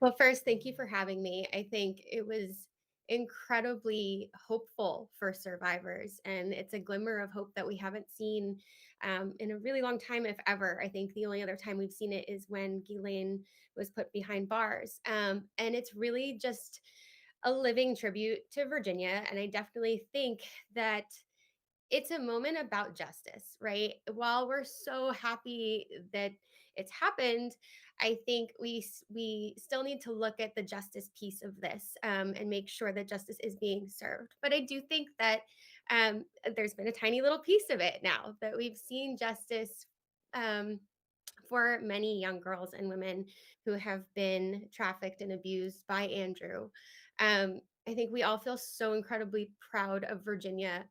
Well, first, thank you for having me. I think it was incredibly hopeful for survivors, and it's a glimmer of hope that we haven't seen in a really long time, if ever. I think the only other time we've seen it is when Ghislaine was put behind bars. And it's really just a living tribute to Virginia. And I definitely think that it's a moment about justice, right? While we're so happy that it's happened, I think we still need to look at the justice piece of this and make sure that justice is being served. But I do think that there's been a tiny little piece of it now that we've seen justice um, for many young girls and women who have been trafficked and abused by Andrew. I think we all feel so incredibly proud of Virginia,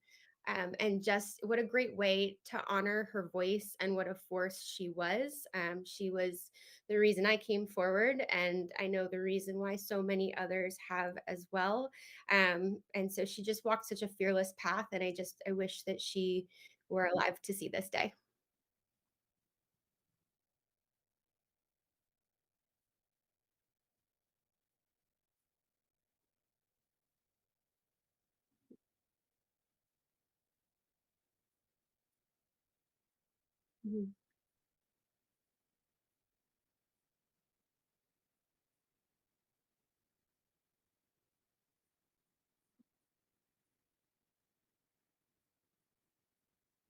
and just what a great way to honor her voice and what a force she was. She was the reason I came forward, and I know the reason why so many others have as well. And so she just walked such a fearless path, and I wish that she were alive to see this day. Mhm,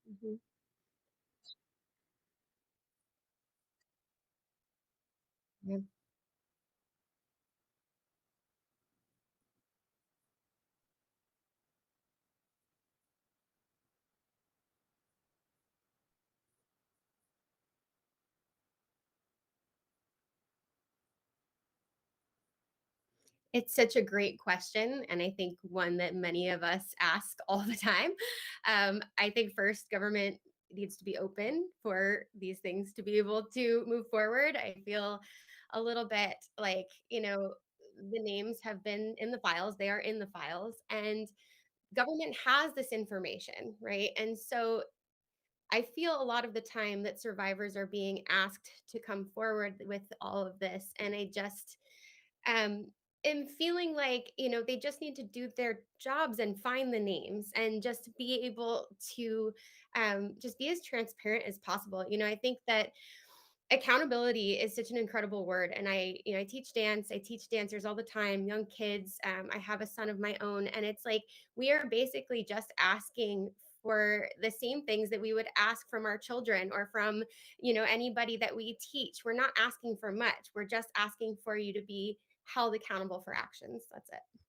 mhm. Yeah. It's such a great question, and I think one that many of us ask all the time. I think first, government needs to be open for these things to be able to move forward. I feel a little bit like, the names have been in the files, they are in the files, and government has this information, right? And so I feel a lot of the time that survivors are being asked to come forward with all of this, and I just um am feeling like they just need to do their jobs and find the names and just be able to just be as transparent as possible. I think that accountability is such an incredible word, and I teach dance. I teach dancers all the time, young kids. I have a son of my own, and it's like we are basically just asking for the same things that we would ask from our children or from anybody that we teach. We're not asking for much, we're just asking for you to be held accountable for actions. That's it.